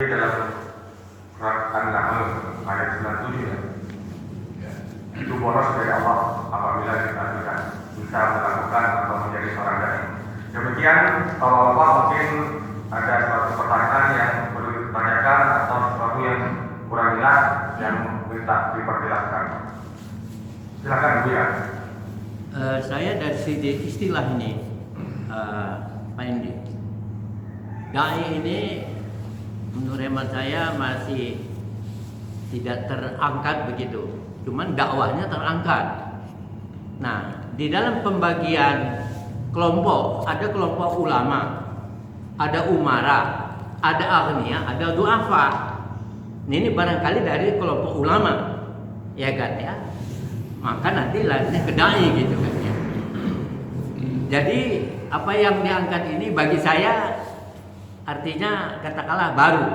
dalam surat An-Nahl ayat 97 ya. Itu bonus dari Allah apabila kita tidak bisa melakukan atau menjadi seorang dai. Demikian, kalau Bapak mungkin ada suatu pertanyaan yang perlu ditanyakan atau sesuatu yang kurang jelas yang minta diperjelaskan. Silakan Bu ya. Saya dari segi istilah ini, Pak Indi, dai ini menurut hemat saya masih tidak terangkat begitu, cuman dakwahnya terangkat. Nah, di dalam pembagian kelompok, ada kelompok ulama, ada umara, ada aghnia, ada du'afa. Ini barangkali dari kelompok ulama, ya kan ya. Maka nanti lanjutnya ke dai gitu kan ya. Jadi apa yang diangkat ini bagi saya artinya katakanlah baru.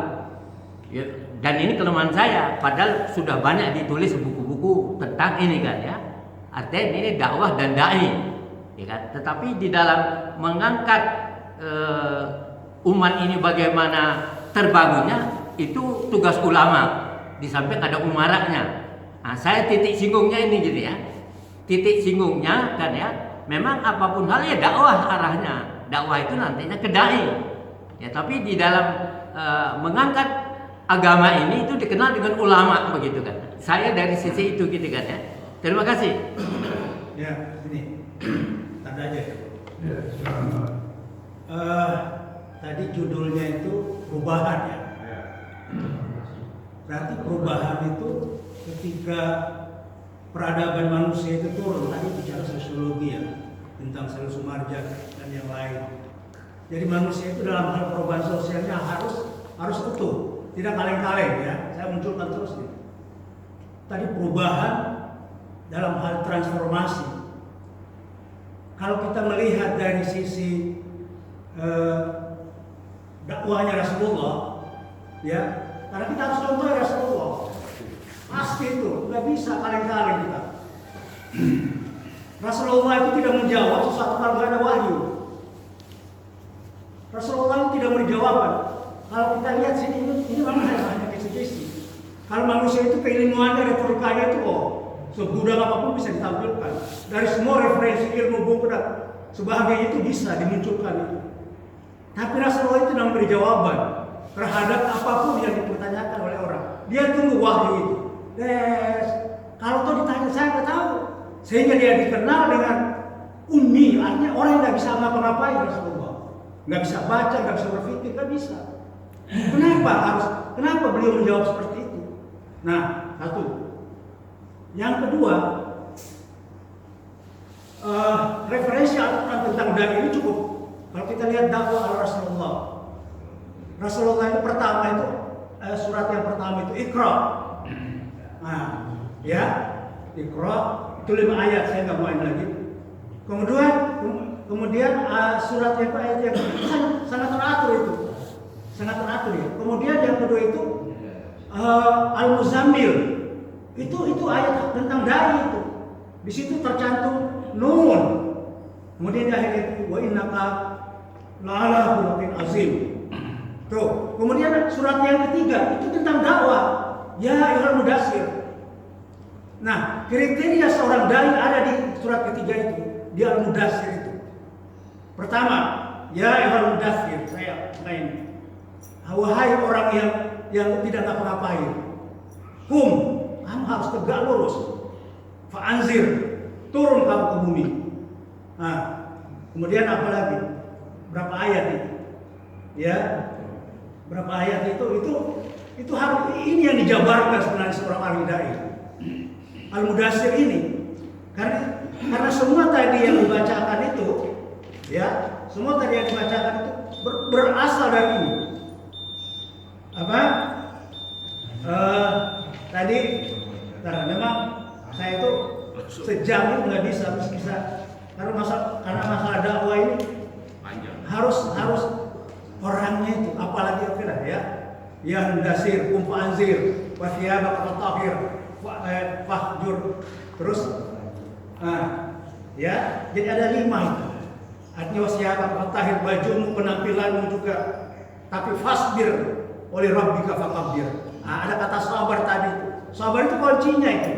Ya, dan ini kelemahan saya, padahal sudah banyak ditulis buku-buku tentang ini kan ya. Artinya ini dakwah dan dai, ya kan. Tetapi di dalam mengangkat umat ini bagaimana terbangunnya itu tugas ulama. Di samping ada umaranya. Nah, saya titik singgungnya ini gitu ya. Titik singgungnya kan ya. Memang apapun hal ya dakwah arahnya. Dakwah itu nantinya ke dai. Ya, tapi di dalam mengangkat agama ini itu dikenal dengan ulama begitu kan. Saya dari sisi itu gitu kan ya. Terima kasih. Ya, ini tanda aja. Ya, Tadi judulnya itu perubahan ya. Berarti perubahan itu ketika peradaban manusia itu turun. Tadi bicara sosiologi ya, tentang Salus Sumarja dan yang lain. Jadi manusia itu dalam hal perubahan sosialnya harus utuh, tidak kaleng-kaleng ya. Saya munculkan terus nih. Tadi perubahan dalam hal transformasi. Kalau kita melihat dari sisi dakwahnya Rasulullah, ya, karena kita harus contoh Rasulullah. Pasti itu, nggak bisa kaleng-kaleng kita. Rasulullah itu tidak menjawab sesuatu kalau nggak ada wahyu. Rasulullah itu tidak menjawab. Kalau kita lihat sini, ini memang hanya kisi-kisi. Kalau manusia itu keilmuannya, retorikanya itu, segudang apapun bisa ditampilkan. Dari semua referensi ilmu buku dan sebagainya itu bisa dimunculkan itu. Tapi Rasulullah itu tidak memberi jawaban terhadap apapun yang dipertanyakan oleh orang. Dia tunggu wahyu itu. Kalau tuh ditanya saya nggak tahu, sehingga dia dikenal dengan ummi, artinya orang yang nggak bisa ngapa-ngapain Rasulullah, nggak bisa baca, nggak bisa berpikir, nggak bisa. Kenapa beliau menjawab seperti itu? Nah, satu. Yang kedua, referensi Al-Quran tentang dai ini cukup. Kalau kita lihat dakwah Rasulullah, Rasulullah itu pertama itu surat yang pertama itu Iqra. Nah, ya, Iqra itu 5 ayat, saya nggak main lagi. Kemudian surat yang ayat yang sangat teratur itu, sangat teratur ya. Kemudian yang kedua itu Al-Muzammil, itu ayat tentang dai itu. Di situ tercantum Nun. Kemudian di akhir itu wa innaka la'ala khuluqin azim. Tuh, kemudian surat yang ketiga itu tentang dakwah. Ya ayyuhal mudatsir. Nah, kriteria seorang dai ada di surat ketiga itu, di Al-Mudatsir itu. Pertama, ya ayyuhal mudatsir, saya main. Wahai orang yang tidak ngapa-ngapain. Kamu harus tegak lurus. Fa'anzir, turun kamu ke bumi. Nah, kemudian apa lagi? Berapa ayat itu? Ya, berapa ayat itu harus ini yang dijabarkan sebenarnya seorang ahli dai. Al-Mudatsir ini karena semua tadi yang dibacakan itu, ya, semua tadi yang dibacakan itu berasal dari ini. Apa? Tadi, memang saya itu sejam itu nggak bisa karena masalah dakwah ini harus orangnya itu, apalagi kira ya, yang dasir, anzir, wasiyabaka fatahir, fahjur, terus, ya, jadi ada 5 itu. Artinya wasiyabaka fatahir, bajumu, penampilanmu juga, tapi fasbir, oleh rabbika fakabbir. Nah, ada kata sabar tadi. Sabar itu kuncinya itu.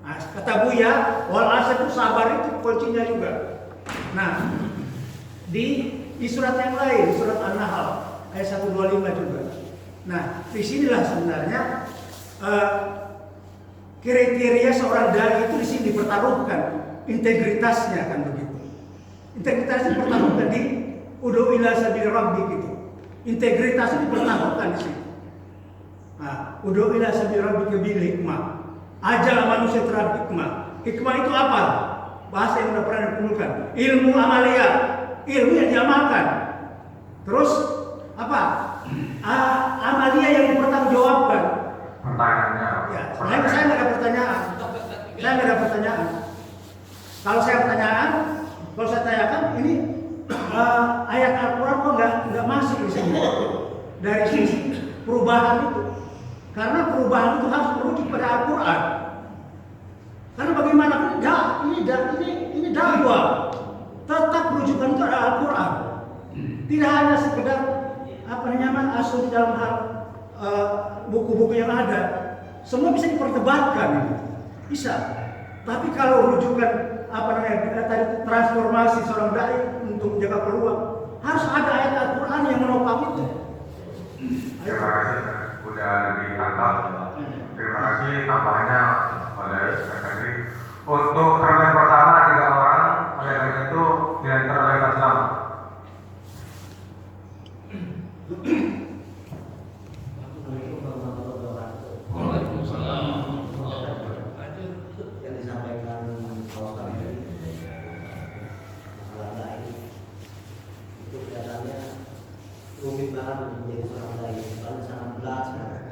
Nah, kata Buya, wal asr itu sabar itu kuncinya juga. Nah, di surat yang lain, surat An-Nahl ayat 125 juga. Nah, disinilah sebenarnya kriteria seorang dai itu di sini dipertaruhkan, integritasnya kan begitu. Integritasnya dipertaruhkan di udu ila sabil rabbik gitu. Integritasnya dipertaruhkan di sini. Nah, udu ila sabil rabbik bil hikmah. Ajalah manusia terhadap hikmah. Hikmah itu apa? Bahasa yang sudah pernah dikumpulkan. Ilmu amalia, ilmu yang diamalkan. Terus apa? Amalia yang dipertanggungjawabkan. Pertanyaannya. Ya, saya nggak ada pertanyaan. Saya nggak ada pertanyaan. Kalau saya pertanyaan, kalau saya tanyakan ini ayat Al-Quran kok nggak masuk di sini dari sisi perubahan itu. Karena perubahan itu harus merujuk pada Al-Quran. Karena bagaimanapun ini dakwah. Tetap rujukan itu adalah Al-Quran. Tidak hanya sekedar asuh di dalam hal buku-buku yang ada. Semua bisa diperdebatkan, bisa. Tapi kalau rujukan tadi transformasi seorang dai untuk menjaga peluang, harus ada ayat Al-Quran yang menopang itu. Terima kasih sudah ditangkap. Terima kasih tambahannya oleh Sekretari. Untuk termen pertama 3 orang, oleh karena itu diantar oleh Islam. Waalaikumsalam. Yang disampaikan kalau kami masalah dai itu kelihatannya rumit banget untuk menjadi seorang dai, karena sangat berat sekarang.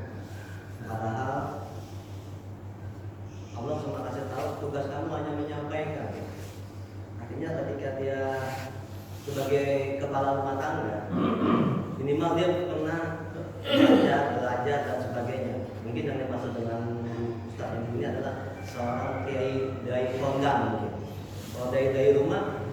Padahal Allah cuma kasih tahu tugas kamu hanya menyampaikan. Akhirnya ketika dia sebagai kepala rumah tangga, minimal dia pernah belajar dan sebagainya. Mungkin yang dimaksud dengan Ustaz yang ini adalah seorang kiai dari kondang mungkin. Kalau dari rumah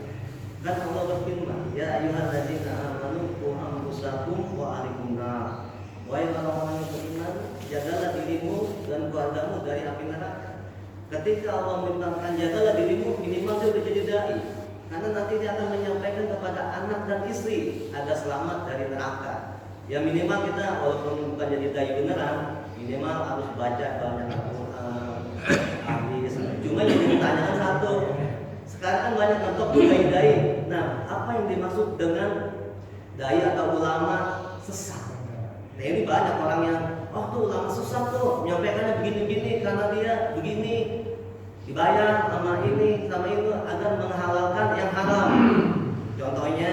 kan Allah berfirman, ya ayyuhalladzina amanu qu anfusakum wa ahlikum nar. Wahai orang-orang yang beriman, jagalah dirimu dan keluargamu dari api neraka. Ketika Allah memerintahkan jagalah dirimu, minimal dia menjadi dai. Karena nanti dia akan menyampaikan kepada anak dan istri agar selamat dari neraka. Ya minimal kita walaupun bukan jadi dai beneran, minimal harus baca banyak Al-Quran, hadis. Cuma yang ditanyakan satu, sekarang kan banyak contoh dai. Nah, apa yang dimaksud dengan dai atau ulama sesat? Nah ini banyak orang yang, oh tuh ulama sesat tuh, menyampaikannya begini-begini karena dia begini, dibayar sama ini sama itu agar menghalalkan yang haram. Contohnya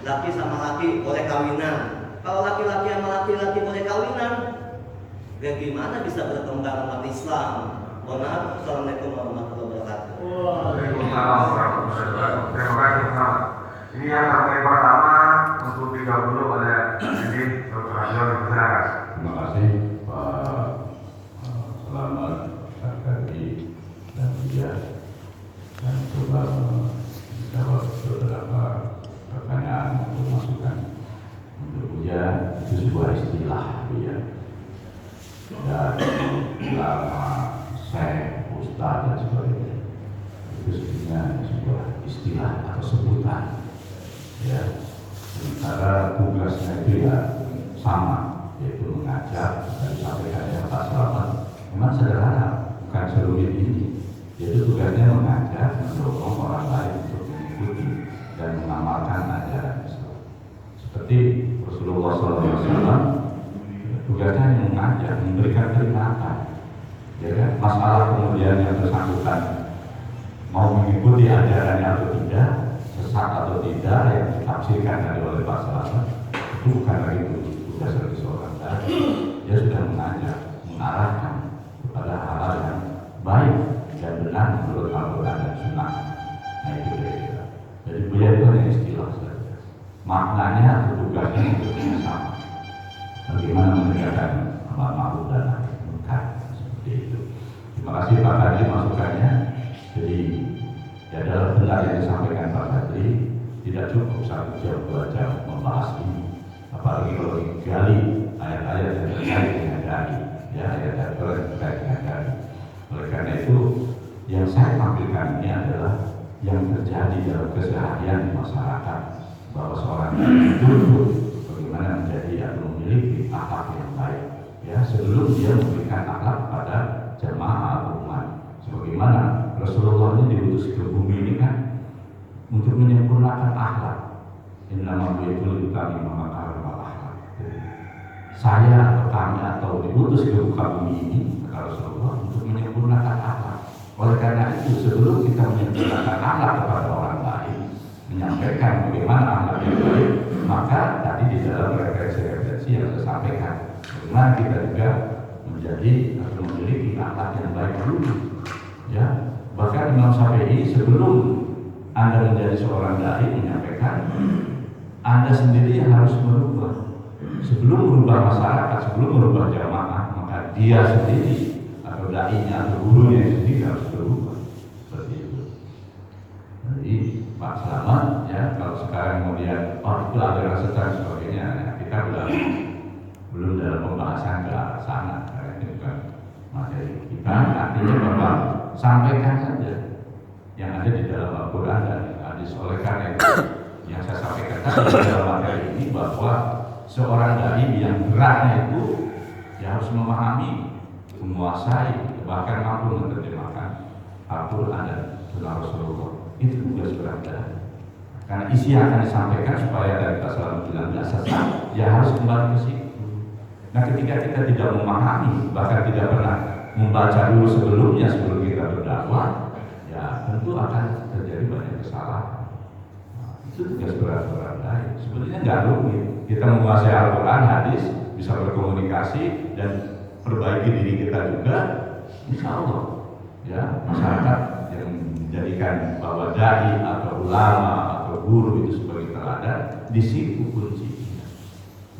laki sama laki boleh kawinan. Kalau laki-laki sama laki-laki boleh kawinan, bagaimana bisa berkembang umat Islam? Mohon maaf, Assalamualaikum warahmatullahi wabarakatuh. Waalaikumsalam warahmatullahi wabarakatuh. Terima kasih Ustaz. Ini yang terbaik pertama untuk didahului oleh Izin Dr. Hazul. Silakan. Terima kasih Pak Selamat Sekretari dan Buya, dan coba menjawab beberapa pertanyaan untuk masukan. Untuk Buya itu sebuah istilah Buya. Dan ulama, syekh, ustaz dan sebagainya itu sebenarnya sebuah istilah atau sebutan. Ya, sementara tugasnya itu ya sama, yaitu mengajak dan disampaikan oleh Pak Selamat. Memang sederhana, bukan serumit ini. Yaitu tugasnya mengajak, mendorong orang lain untuk mengikuti dan mengamalkan ajaran Islam. Seperti Rasulullah SAW, tugasnya hanya mengajak, memberikan peringatan. Ya kan? Masalah kemudian yang bersangkutan mau mengikuti ajarannya atau tidak, sesat atau tidak, yang ditafsirkan tadi oleh Pak Selamat, itu bukan lagi tugas dari seorang dai. Dia sudah mengajak, mengarahkan kepada hal-hal yang baik dan benar menurut Al-Quran dan Sunnah. Nah itu kira-kira. Jadi Buya itu hanya istilah saja. Maknanya atau tugasnya itu sama. Bagaimana menegakkan amal ma'ruf dan nahi munkar, seperti itu. Terima kasih Pak Kadri masukannya. Jadi ya dalam benar yang disampaikan Pak Kadri, tidak cukup 1 jam 2 jam membahas ini. Apalagi kalau digali ayat-ayat yang terkait dengan dai, ya ayat-ayat yang terkait dengan dai. Oleh karena itu, yang saya tampilkan ini adalah yang terjadi dalam keseharian masyarakat, bahwa seorang dituntut bagaimana menjadi atau memiliki akhlak yang baik, ya sebelum dia memberikan akhlak pada jamaah atau umat. Sebagaimana Rasulullah ini diutus ke bumi ini kan untuk menyempurnakan akhlak. Innama bu'itu liutami makarim al-akhlak. Saya atau kami atau diutus ke muka bumi ini kata Rasulullah untuk menyempurnakan akhlak. Oleh karena itu sebelum kita menyempurnakan akhlak kepada orang lain, menyampaikan bagaimana akhlak yang baik, maka tadi di dalam refleksi yang saya sampaikan, bagaimana kita juga menjadi atau memiliki akhlak yang baik dulu. Ya, bahkan Imam Syafi'i sebelum Anda menjadi seorang dai menyampaikan, Anda sendiri yang harus merubah. Sebelum merubah masyarakat, sebelum merubah jamaah, maka dia sendiri atau dai-nya atau gurunya sendiri harus berubah. Seperti itu. Jadi Pak Selamat, ya kalau sekarang kemudian itu aliran sesat dan sebagainya, ya, kita belum dalam pembahasan ke arah sana. Karena itu bukan materi kita. Artinya bahwa sampaikan saja yang ada di dalam Al-Quran dan hadis. Oleh karena itu yang saya sampaikan tadi di dalam materi ini, bahwa seorang dai yang beratnya itu ya harus memahami, menguasai, bahkan mampu menerjemahkan Al-Quran dan Sunnah Rasulullah. Itu tugas berat dai. Karena isi yang akan disampaikan supaya dari Rasulullah bilang tidak sesat, ya harus kembali ke situ. Nah, ketika kita tidak memahami, bahkan tidak pernah membaca dulu sebelumnya sebelum kita berdakwah, ya tentu akan terjadi banyak kesalahan. Nah, itu tugas berat dai. Sebenarnya nggak rumit. Kita menguasai Al-Quran, hadis, bisa berkomunikasi dan perbaiki diri kita juga, insya Allah. Ya, masyarakat yang menjadikan bahwa dai atau ulama atau guru itu sebagai teladan, di situ kuncinya.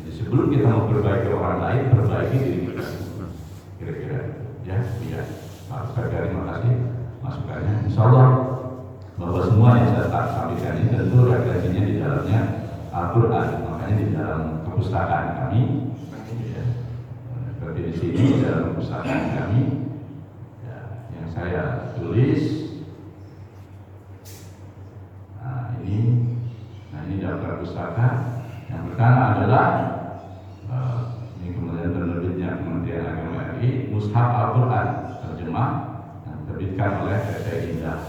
Jadi sebelum kita memperbaiki orang lain, perbaiki diri kita. Kira-kira, ya. Pak Ustaz, terima kasih masukannya. Insya Allah bahwa semua yang saya sampaikan ini tentu refleksinya di dalamnya Al-Quran, makanya di dalam perpustakaan kami, ya, seperti di sini di dalam perpustakaan kami, ya, yang saya tulis, nah ini dalam perpustakaan. Yang pertama adalah ini kemudian penerbitnya Kementerian Agama RI, Mushaf Al-Quran terjemah yang diterbitkan oleh PT Indah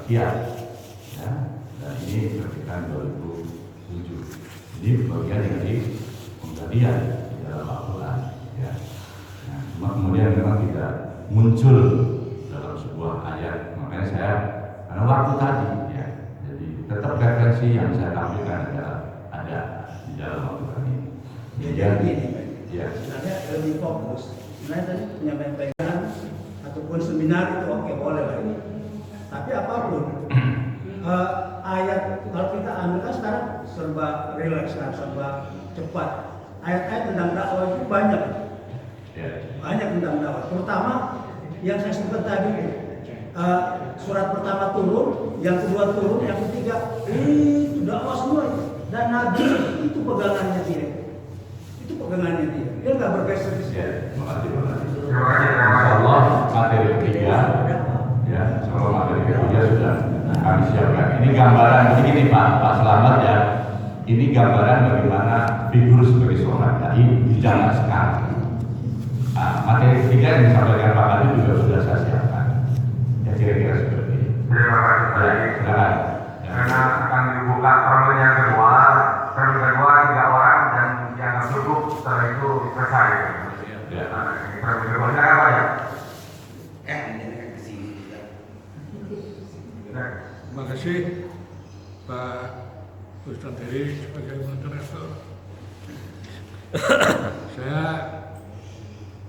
Kiat, ya, dan ini terbitan 2007. Ini bagian dari pengkajian di dalam Al-Quran, ya. Nah, cuma kemudian memang tidak muncul dalam sebuah ayat, makanya saya karena waktu tadi, ya, jadi tetap referensi yang saya tampilkan ada di dalam Al-Quran ini. Jadi ya, sebenarnya lebih fokus. Sebenarnya tadi penyampaian ataupun seminar itu oke, boleh lah ini. Tapi apapun ayat, kalau kita ambil kan sekarang serba rileks, serba cepat. Ayat-ayat tentang dakwah itu banyak, banyak tentang dakwah. Terutama yang saya sebut tadi, surat pertama turun, yang kedua turun, yang ketiga itu dakwah semua. Dan Nabi itu pegangannya dia, dia nggak bergeser di sini. ya, terima kasih. Terima kasih. Insya Allah materi ketiga, ya, insya Allah materi ketiga sudah kami siapkan. Ini gambaran begini Pak Selamat, ya. Ini gambaran bagaimana figur sebagai seorang dai di zaman sekarang. Nah, materi ketiga yang disampaikan Pak Adi juga sudah saya siapkan. Ya, kira-kira seperti ini. Terima kasih. Ya, silakan. Ya. Karena akan dibuka permen yang kedua 3 orang dan yang cukup setelah itu selesai. Ya. Permen kedua silakan Pak, ya. Terima kasih Pak Ustadz Heri sebagai moderator. Saya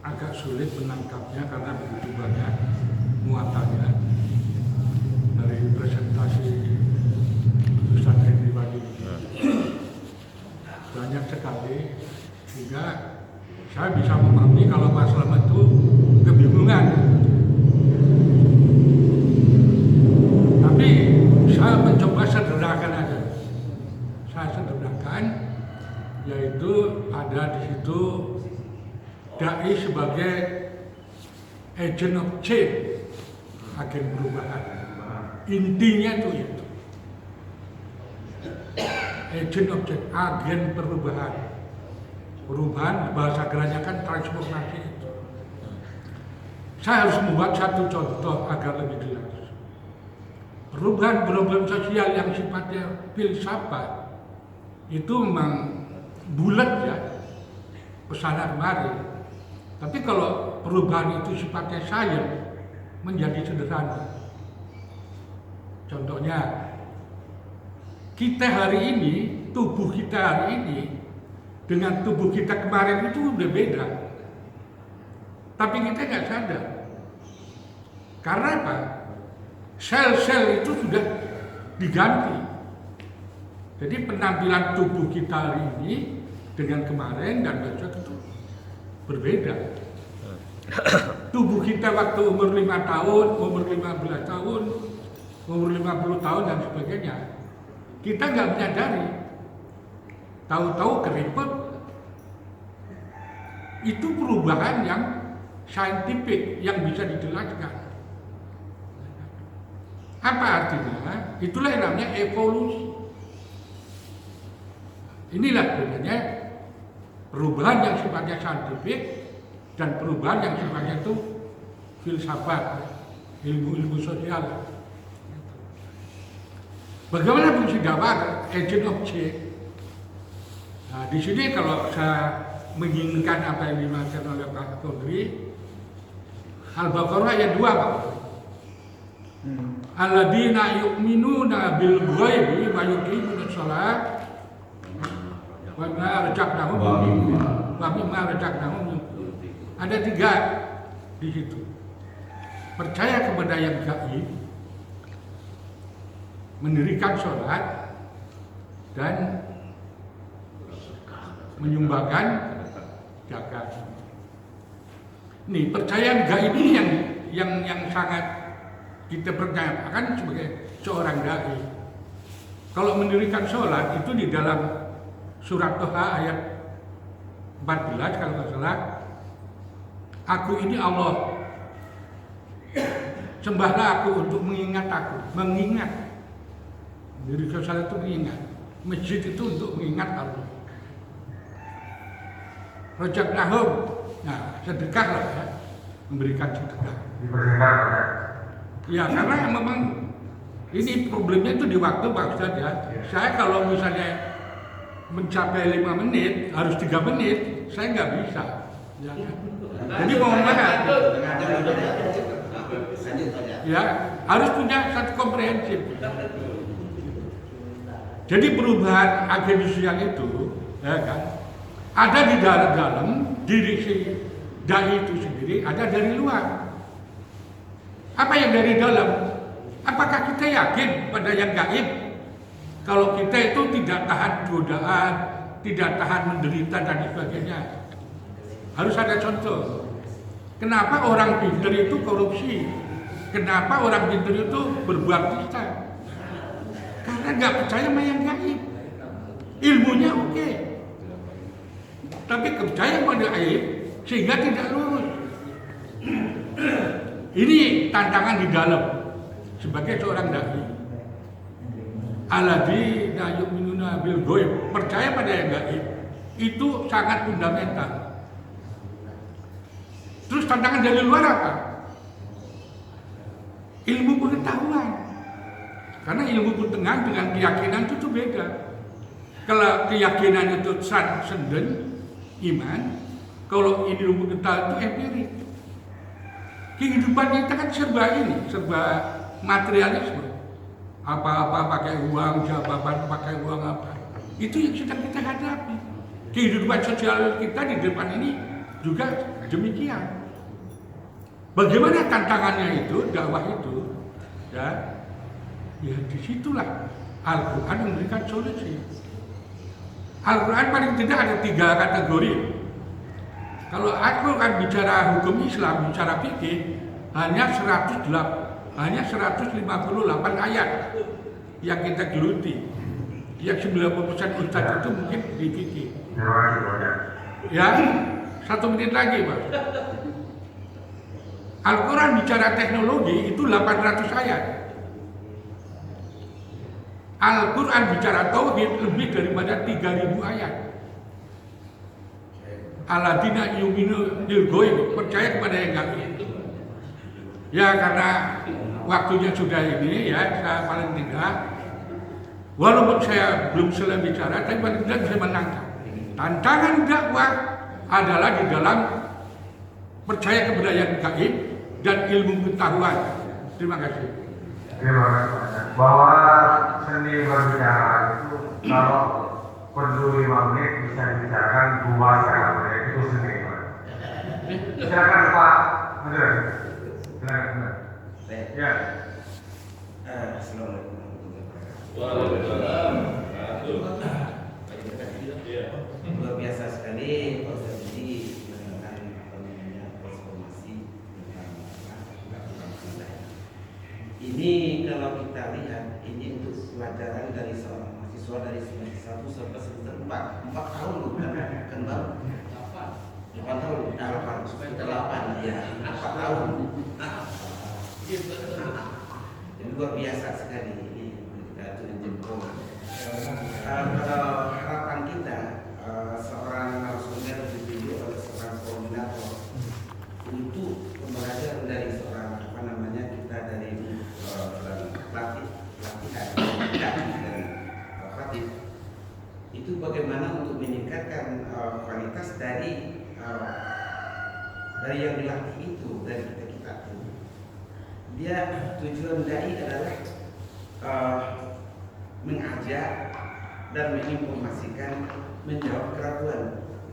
agak sulit menangkapnya karena begitu banyak muatannya dari presentasi Ustadz Heri tadi. Banyak sekali sehingga saya bisa memahami kalau Pak Selamat itu kebingungan. Tapi saya mencoba sederhanakan aja. Saya sederhanakan yaitu ada di situ dai sebagai agent of change, agen perubahan. Intinya itu. Agent of change, agen perubahan. Perubahan bahasa geranya kan transformasi itu. Saya harus membuat satu contoh agar lebih jelas. Perubahan problem sosial yang sifatnya filsafat itu memang bulat ya, kesana kemari. Tapi kalau perubahan itu sifatnya sains, menjadi sederhana. Contohnya, kita hari ini, tubuh kita hari ini dengan tubuh kita kemarin itu udah beda. Tapi kita nggak sadar. Karena apa? Sel-sel itu sudah diganti. Jadi penampilan tubuh kita hari ini dengan kemarin dan besok itu berbeda. Tubuh kita waktu umur 5 tahun, umur 15 tahun, umur 50 tahun dan sebagainya, kita nggak menyadari. Tahu-tahu keriput. Itu perubahan yang saintifik yang bisa dijelaskan. Apa artinya? Itulah yang namanya evolusi. Inilah sebenarnya perubahan yang sifatnya saintifik dan perubahan yang sifatnya itu filsafat, ilmu-ilmu sosial. Bagaimana fungsi dakwah agent of change? Nah, di sini kalau saya menginginkan apa yang dimaksud oleh Pak Kodri, Al-Baqarah ayat 2 Pak. Alladzina yu'minuna bil ghaibi wa yuqimuna shalah wa mimma razaqnahum. Ada 3 di situ. Percaya kepada yang gaib, mendirikan sholat dan menyumbangkan zakat. Nih, percaya gaib ini yang sangat kita percayakan sebagai seorang dai. Kalau mendirikan sholat itu di dalam surat Toha ayat 14 kalau nggak salah, aku ini Allah, sembahlah aku untuk mengingat aku, mengingat. Mendirikan sholat itu mengingat, masjid itu untuk mengingat Allah. Razaqnahum, nah sedekah lah ya, memberikan sedekah. Diperintah ya. Ya karena memang ini problemnya itu di waktu Pak Ustadz ya. Saya kalau misalnya mencapai 5 menit harus 3 menit, saya nggak bisa. Ya. Jadi mohon maaf. Ya harus punya satu komprehensif. Jadi perubahan agen sosial itu, ya kan, ada di dalam diri si dai itu sendiri, ada dari luar. Apa yang dari dalam? Apakah kita yakin pada yang gaib? Kalau kita itu tidak tahan godaan, tidak tahan menderita dan sebagainya. Harus ada contoh. Kenapa orang pintar itu korupsi? Kenapa orang pintar itu berbuat dusta? Karena nggak percaya sama yang gaib. Ilmunya oke, tapi percaya pada gaib sehingga tidak lurus. Ini tantangan di dalam sebagai seorang dai. Alladzina yu'minuna bil ghaib, percaya pada yang gaib itu sangat fundamental. Terus tantangan dari luar apa? Ilmu pengetahuan. Karena ilmu pengetahuan dengan keyakinan itu beda. Kalau keyakinan itu transenden, iman, kalau ilmu pengetahuan itu empirik. Kehidupan kita kan serba materialisme. Apa-apa pakai uang, jabatan pakai uang apa. Itu yang sedang kita hadapi. Kehidupan sosial kita di depan ini juga demikian. Bagaimana tantangannya itu, dakwah itu, ya disitulah Al-Quran memberikan solusi. Al-Quran paling tidak ada 3 kategori. Kalau Al-Quran bicara hukum Islam, bicara fikih, hanya 158 ayat yang kita geluti. Yang 90% ustaz itu mungkin di fikih. Terima kasih banyak. Ya, 1 menit lagi Pak. Al-Quran bicara teknologi itu 800 ayat. Al-Quran bicara tauhid lebih daripada 3000 ayat. Aladina yuminu bil ghaib, percaya kepada yang gaib. Ya karena waktunya sudah ini ya, saya paling tidak, walaupun saya belum selesai bicara, tapi paling tidak bisa menangkap. Tantangan dakwah adalah di dalam percaya kepada yang gaib dan ilmu pengetahuan. Terima kasih. Terima kasih banyak. Bahwa seni berbicara itu kalau perlu 5 menit bisa dibicarakan 2 setengah menit itu seni. Silakan Pak Menteri. Silakan. Ya. Assalamualaikum Waalaikumsalam. Luar biasa sekali Pak Ustaz Budi menerangkan transformasi tentang ini. Kalau kita lihat ini untuk pelajaran dari seorang mahasiswa dari semester 1 sampai semester 4 tahun kan baru 8 tahun, 8 ya 4 tahun. Ini luar biasa sekali ini kita jempol. Kalau harapan kita seorang narasumber ditunjuk oleh seorang koordinator untuk pembelajaran dari seorang kita dari pelatihan itu bagaimana untuk meningkatkan kualitas dari yang dilatih itu dari kita. Dia tujuan dai adalah mengajak dan menginformasikan, menjawab keraguan.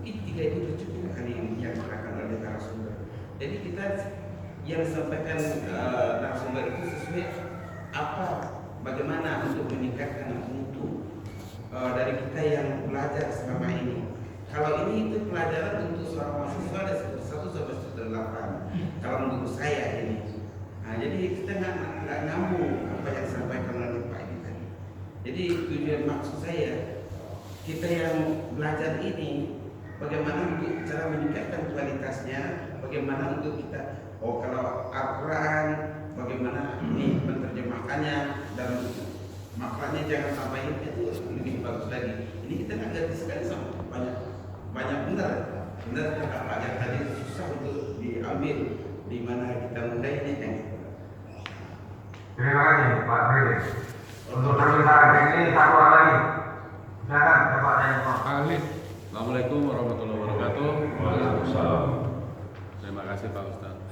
Ini 3 itu cukup kali ini yang diterangkan oleh narasumber. Jadi kita yang disampaikan narasumber itu sesuai apa, bagaimana untuk meningkatkan mutu dari kita yang belajar selama ini. Kalau ini itu pelajaran untuk seorang mahasiswa dari semester 1 sampai semester 8. Kalau menurut saya ini. Nah, jadi kita nggak nyambung apa yang disampaikan oleh Pak ini tadi. Jadi tujuan maksud saya kita yang belajar ini bagaimana untuk cara meningkatkan kualitasnya, bagaimana untuk kita kalau Al-Quran bagaimana ini menerjemahkannya dan maknanya jangan sampai itu lebih bagus lagi. Ini kita nggak ngerti sekali sama banyak benar apa yang tadi susah untuk diambil di mana kita mulai ini kan. Terima kasih Pak Freddy. Untuk perbincangan ini 1 orang lagi. Silakan Bapak Tanya Pak. Khalid. Assalamualaikum warahmatullahi wabarakatuh. Waalaikumsalam. Terima kasih Pak Ustadz.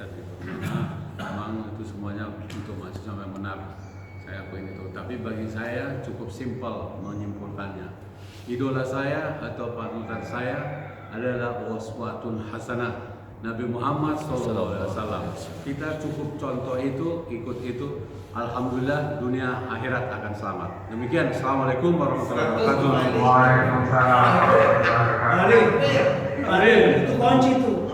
Memang itu semuanya untuk mahasiswa yang benar. Saya akuin itu. Tapi bagi saya cukup simpel menyimpulkannya. Idola saya atau panutan saya adalah uswatun hasanah Nabi Muhammad SAW. Kita cukup contoh itu, ikut itu. Alhamdulillah dunia akhirat akan selamat. Demikian. Assalamualaikum warahmatullahi wabarakatuh. Waalaikumsalam. Arif, itu kunci itu.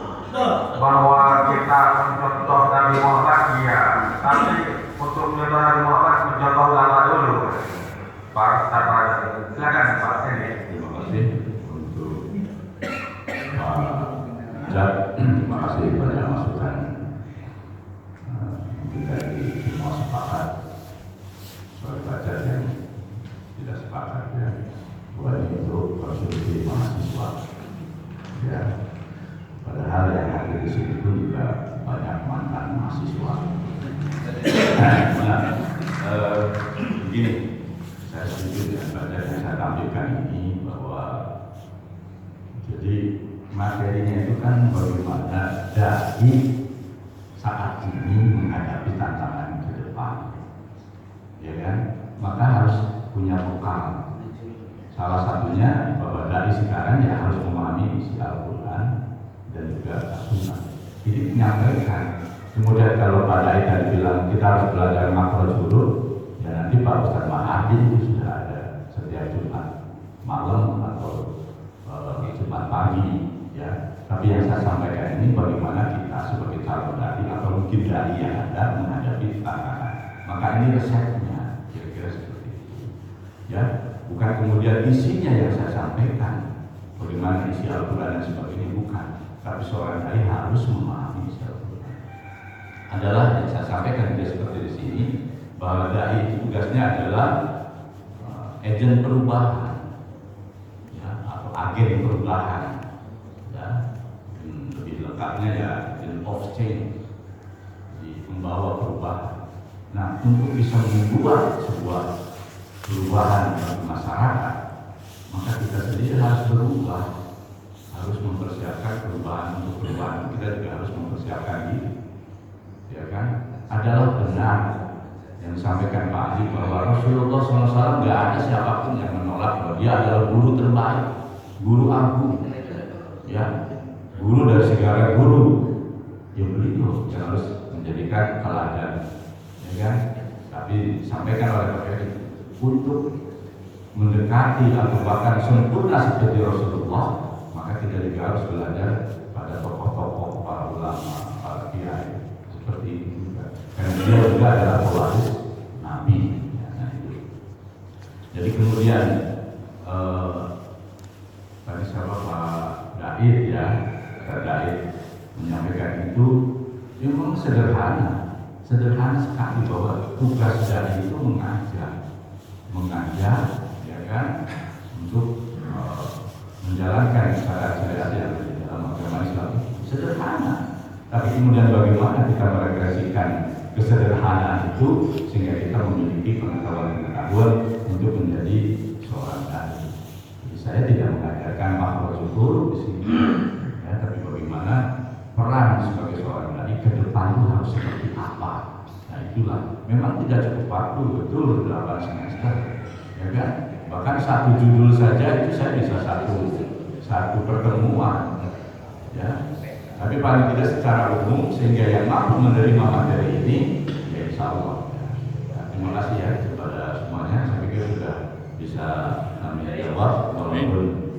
Bahwa kita mencontoh Nabi Muhammad iya, tapi untuk mencontoh Nabi Muhammad mencontoh ulama dulu. Pak Ustadz, silakan Pak Sendi. Terima kasih untuk Pak Jad. Terima kasih banyak masukan. Kita semua sepakat soal baca yang tidak sepakat ya. Buat itu konsumsi mahasiswa. Ya. Padahal yang hadir di sini pun juga banyak mantan mahasiswa. Begini, saya setuju dengan baca yang saya tampilkan ini bahwa jadi materinya itu kan bagaimana dai saat ini menghadapi tantangan ke depan, ya kan? Maka harus punya bekal. Salah satunya bahwa dai sekarang ya harus memahami isi Al-Quran dan juga Sunnah. Jadi menyampaikan. Kemudian kalau Pak Dai tadi bilang kita harus belajar makro dulu, ya nanti Pak Ustadz Mahadi itu sudah ada setiap Jumat malam atau Jumat pagi, ya. Tapi yang saya sampaikan ini bagaimana kita sebagai calon dai atau mungkin dai yang ada menghadapi tantangan. Maka ini resepnya, kira-kira seperti itu. Ya, bukan kemudian isinya yang saya sampaikan, bagaimana isi Al-Quran dan sebagainya, bukan. Tapi seorang dai harus memahami isi Al-Quran. Adalah yang saya sampaikan juga seperti di sini, bahwa dai itu tugasnya adalah agen perubahan, ya, atau agen perubahan, ya. Lebih lengkapnya ya agent of change, jadi membawa perubahan. Nah, untuk bisa membuat sebuah perubahan bagi masyarakat, maka kita sendiri harus berubah, harus mempersiapkan perubahan. Untuk perubahan kita juga harus mempersiapkan diri, ya kan? Adalah benar yang disampaikan Pak Ali bahwa Rasulullah SAW nggak ada siapapun yang menolak bahwa dia adalah guru terbaik, guru agung, ya, guru dari segala guru. Ya beliau yang harus menjadikan teladan, ya kan? Tapi disampaikan oleh Pak Ferry, untuk mendekati atau bahkan sempurna seperti Rasulullah, maka kita juga harus belajar pada tokoh-tokoh, para ulama, para kiai seperti itu juga. Karena dia juga adalah pewaris Nabi. Nah, itu. Jadi kemudian tadi siapa Pak Daid ya, Pak Daid menyampaikan itu memang sederhana sekali bahwa tugas dai itu mengajar, ya kan, untuk menjalankan syariat yang ada di dalam agama Islam. Sederhana, tapi kemudian bagaimana kita meregresikan kesederhanaan itu sehingga kita memiliki pengetahuan untuk menjadi seorang dai. Jadi saya tidak mengajarkan makhluk syukur di sini, ya, tapi bagaimana peran sebagai seorang dai ke depan itu harus seperti apa. Nah itulah, memang tidak cukup waktu, betul 8 semester, ya kan? Bahkan satu judul saja itu saya bisa satu pertemuan, ya. Tapi paling tidak secara umum sehingga yang mampu menerima materi ini, ya insya Allah. Ya, terima kasih ya kepada semuanya. Saya pikir sudah bisa namanya jawab walaupun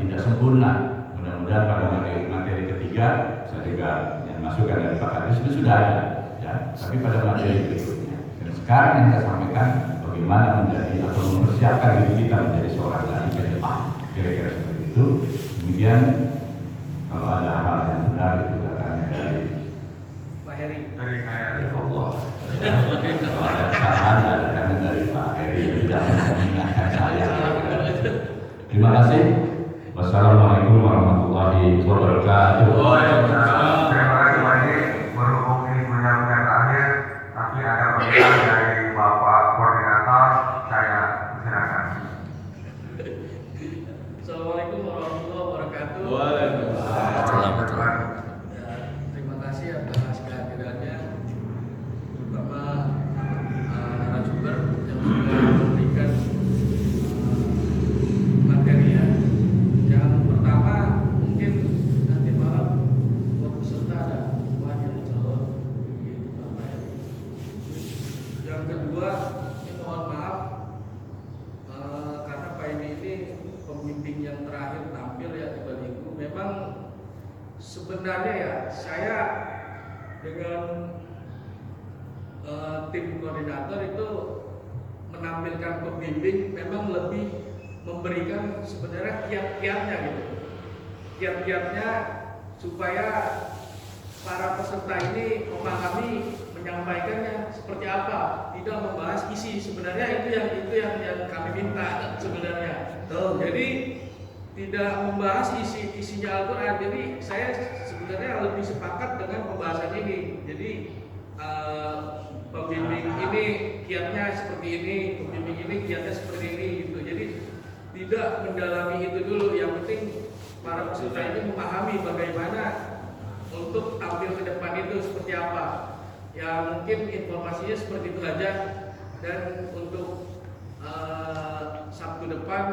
tidak sempurna. Mudah-mudahan pada materi ketiga saya juga yang masukan dari Pak Kadis itu sudah ada, ya. Tapi pada materi berikutnya. Dan sekarang yang saya sampaikan bagaimana menjadi atau mempersiapkan diri kita menjadi seorang dai ke depan, kira-kira seperti itu. Kemudian kalau ada hal yang benar itu datangnya dari Pak Heri. Dari Allah. Kalau ada kesalahan datangnya dari Pak Heri, tidak mengingatkan saya. Terima kasih. Wassalamualaikum warahmatullahi wabarakatuh. Waalaikumsalam. Terima kasih banyak. Berhubung ini penyampaian terakhir, tapi ada pertanyaan dari Bapak Koordinator, saya silakan. Assalamualaikum warahmatullahi wabarakatuh. Waalaikumsalam. Terima kasih atas kehadirannya, terutama narasumber yang sudah memberikan materinya. Yang pertama mungkin nanti malam buat peserta ada banyak calon. Yang kedua, mohon maaf karena Pak ini pembimbing yang terakhir tampil ya di Baliku. Memang sebenarnya ya saya dengan tim koordinator itu menampilkan pembimbing memang lebih memberikan sebenarnya kiat-kiatnya gitu, kiat-kiatnya supaya para peserta ini memahami menyampaikannya seperti apa, tidak membahas isi. Sebenarnya itu yang kami minta sebenarnya. Jadi tidak membahas isinya Al-Quran. Jadi saya sebenarnya lebih sepakat dengan pembahasan ini. Jadi pembimbing ini kiatnya seperti ini, pembimbing ini kiatnya seperti ini gitu. Jadi tidak mendalami itu dulu. Yang penting para peserta ini memahami bagaimana untuk tampil ke depan itu seperti apa. Ya mungkin informasinya seperti itu aja. Dan untuk Sabtu depan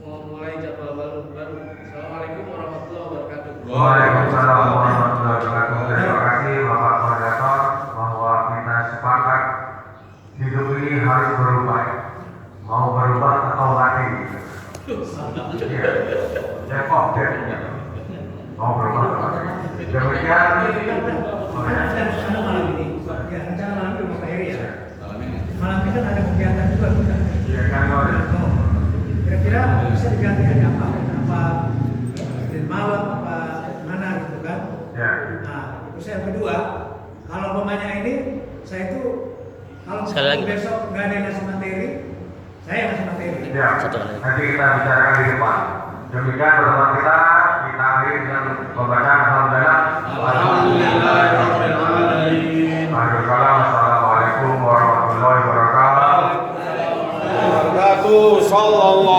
mulai jadwal baru. Assalamualaikum warahmatullahi wabarakatuh. Waalaikumsalam warahmatullahi wabarakatuh. Terima kasih Bapak Koordinator bahwa kita sepakat hidup ini harus berubah. Mau berubah atau mati? Iya. Depok deh. Mau berubah atau mati? Demikian. Ada malam ini, ya rencana malam itu Pak Heri ya. Malam ini kan ada kegiatan juga kita. Iya kan, Kira-kira bisa diganti hari apa? Hari malam apa mana gitu kan? Ya. Nah, terus yang kedua, kalau pemainnya ini saya itu kalau Sekali lagi, Pak. besok nggak ada yang ngasih materi, saya yang ngasih materi. Ya, nanti kita bicarakan di depan. Demikian pertemuan kita akhiri dengan pembacaan alhamdulillah. Alhamdulillahirobbilalamin. Assalamualaikum warahmatullahi wabarakatuh. Sallallahu